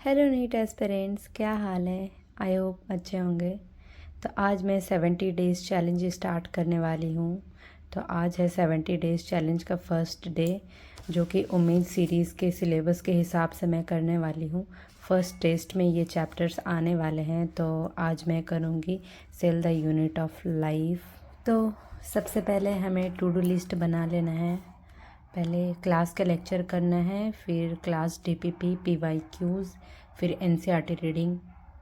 Hello NEET aspirants, क्या हाल है। I hope अच्छे होंगे। तो आज मैं 70 डेज़ चैलेंज स्टार्ट करने वाली हूँ। तो आज है 70 डेज़ चैलेंज का फर्स्ट डे, जो कि उम्मीद सीरीज़ के सिलेबस के हिसाब से मैं करने वाली हूँ। फर्स्ट टेस्ट में ये चैप्टर्स आने वाले हैं, तो आज मैं करूँगी cell the unit of life. तो सबसे पहले हमें टू डू लिस्ट बना लेना है। पहले क्लास का लेक्चर करना है, फिर क्लास डीपीपी, पीवाईक्यूज़, फिर एनसीईआरटी रीडिंग।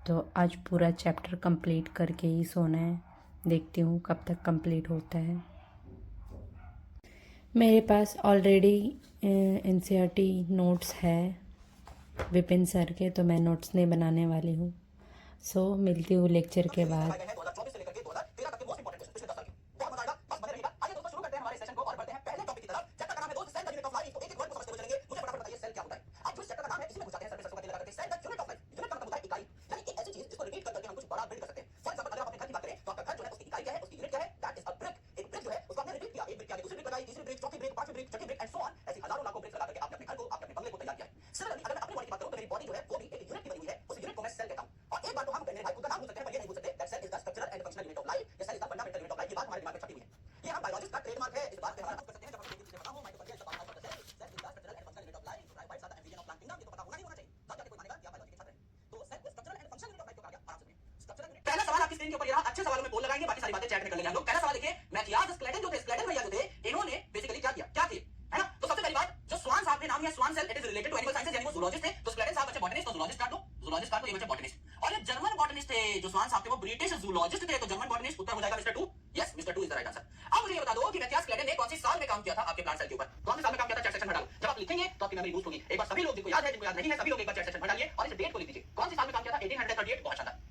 तो आज पूरा चैप्टर कंप्लीट करके ही सोना है। देखती हूँ कब तक कंप्लीट होता है। मेरे पास ऑलरेडी एनसीईआरटी नोट्स है विपिन सर के, तो मैं नोट्स नहीं बनाने वाली हूँ। सो मिलती हूँ लेक्चर के बाद। स्क्रीन के ऊपर यहाँ अच्छे सवालों में बोल लगाएंगे, बाकी सारी बातें चैट में कर लेंगे हम लोग। पहला सवाल देखिए, मैथियास स्क्लेडन जो थे, स्क्लेडन भैया जो थे, इन्होंने बेसिकली क्या किया, क्या थे, है ना। तो सबसे पहली बात, जो स्वान साहब के नाम है Schwann cell, it is related to animal sciences, यानी वो जूलॉजिस्ट थे। तो स्क्लेडन साहब बच्चे बॉटनिस्ट, तो जूलॉजिस्ट काट दो, जूलॉजिस्ट काट दो, ये बच्चे बॉटनिस्ट। और ये जर्मन बॉटनिस्ट थे जो स्वान साहब थे, वो ब्रिटिश जूलॉजिस्ट थे। तो जर्मन बॉटनिस्ट उत्तर हो जाएगा mister 2। Yes, mister 2 is the right answer. अब मुझे ये बता दो कि मैथियास स्क्लेडन ने कौन सी साल में काम किया था आपके प्लांट सेल के ऊपर, कौन से साल में काम किया था। चैट सेक्शन में डालो, जब आप लिखेंगे तो आपकी मेमोरी बूस्ट होगी। एक बार सभी लोग, जिनको याद है जिनको याद नहीं है, सभी लोग एक बार चैट सेक्शन में डालिए और इस डेट को लिख दीजिए, कौन सी साल में काम किया था। 1838। बहुत शानदार।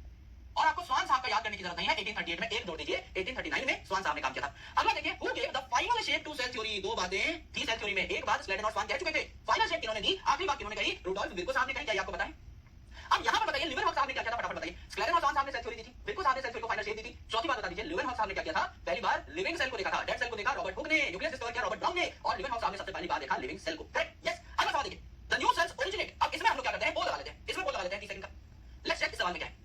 और आपको स्वान साहब का याद करने की जरूरत नहीं है, 1838 में एक जोड़ दीजिए, 1839 में स्वान साहब ने काम किया था। अगला देखिए, who gave the final shape to cell theory. दो बातें थी सेल थ्योरी में, एक बात स्लेडन और स्वान कह चुके थे, फाइनल शेप किन्होंने दी, आखिरी बात किन्होंने कही, रुडोल्फ विर्को साहब ने कही। क्या ये आपको पता है? अब यहां पर बताइए लिवेनहॉक साहब ने क्या किया था, फटाफट बताइए। स्लेडन और स्वान साहब ने सेल थ्योरी दी थी, विर्को साहब ने सेल थ्योरी को फाइनल शेप दी थी। चौथी बात बता दीजिए, लिवेनहॉक साहब ने क्या किया था, पहली बार लिविंग सेल को देखा था, डेड सेल को देखा रॉबर्ट हुक ने, न्यूक्लियस डिस्कवर किया रॉबर्ट ब्राउन ने, और लिवेनहॉक साहब ने सबसे पहली बार देखा लिविंग सेल को। Correct, yes. अगला सवाल देखिए, द न्यू सेल्स ओरिजिनेट। अब इसमें हम लोग क्या करते हैं, पोल लगा लेते हैं, इसमें पोल लगा लेते हैं 30 सेकंड का। लेट्स चेक इस सवाल में क्या है।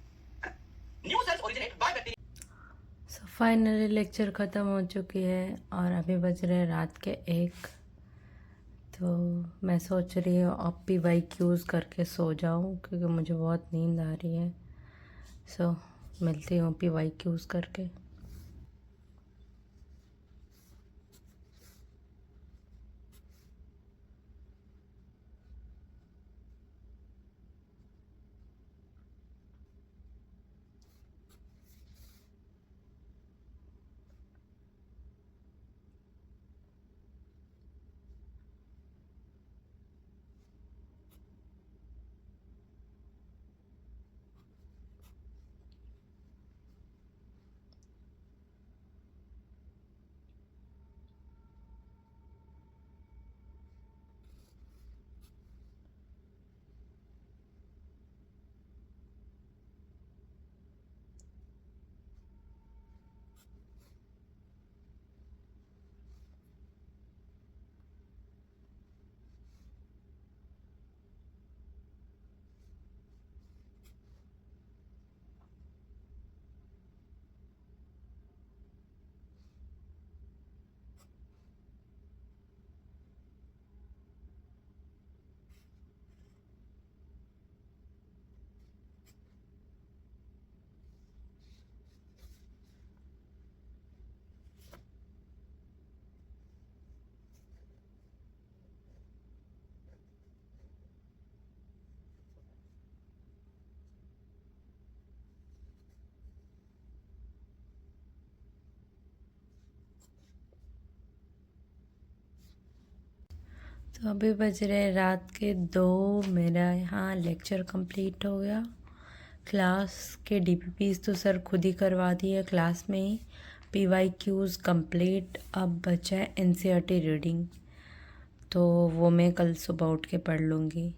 New sales originate by bacteria. So finally lecture ख़त्म हो चुकी है और अभी बज रहे रात के 1। तो मैं सोच रही हूँ अब पीवाईक्यूज़ करके सो जाऊँ, क्योंकि मुझे बहुत नींद आ रही है। सो मिलती हूँ पीवाईक्यूज़ करके। तो अभी बज रहे रात के 2। मेरा यहाँ लेक्चर कंप्लीट हो गया। क्लास के डीपीपीज तो सर खुद ही करवा दिए क्लास में ही। PYQs complete. अब बचा है एनसीईआरटी रीडिंग, तो वो मैं कल सुबह उठ के पढ़ लूँगी।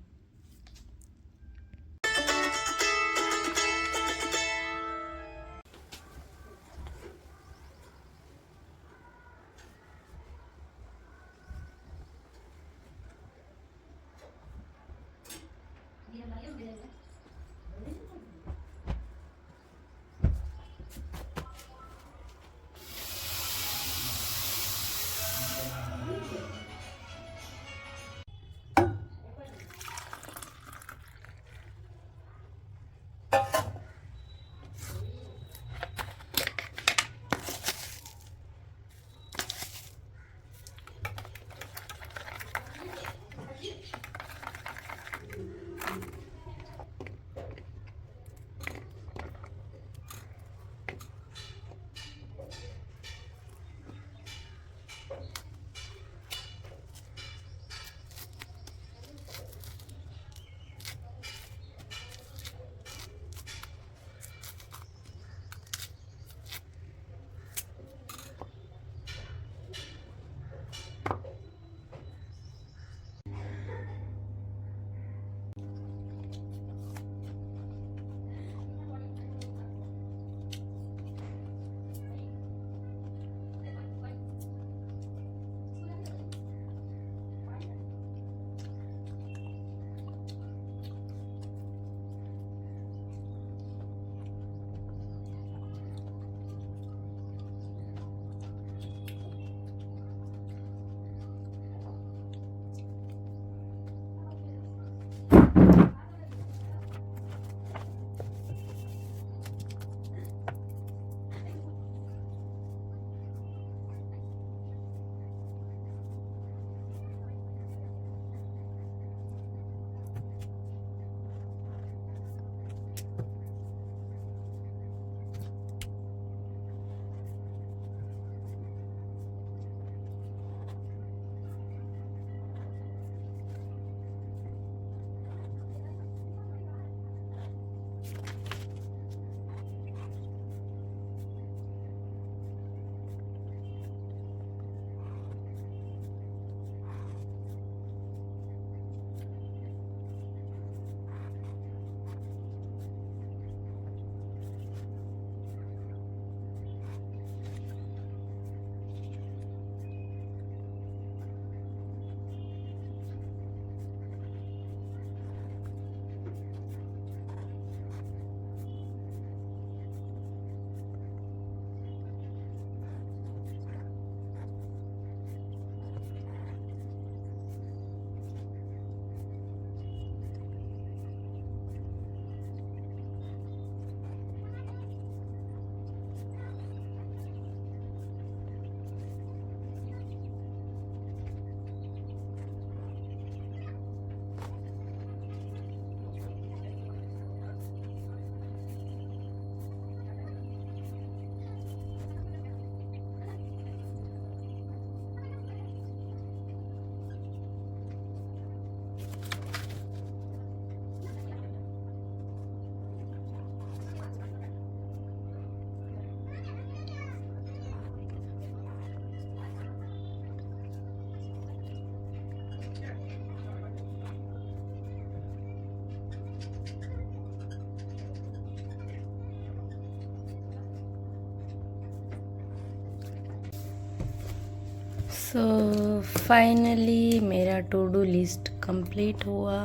सो फाइनली मेरा टू डू लिस्ट कंप्लीट हुआ,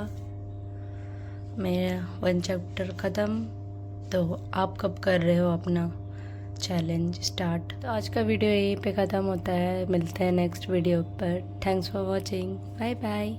मेरा 1 चैप्टर ख़त्म। तो आप कब कर रहे हो अपना चैलेंज स्टार्ट? तो आज का वीडियो यहीं पे ख़त्म होता है, मिलते हैं नेक्स्ट वीडियो पर। Thanks for watching, bye bye.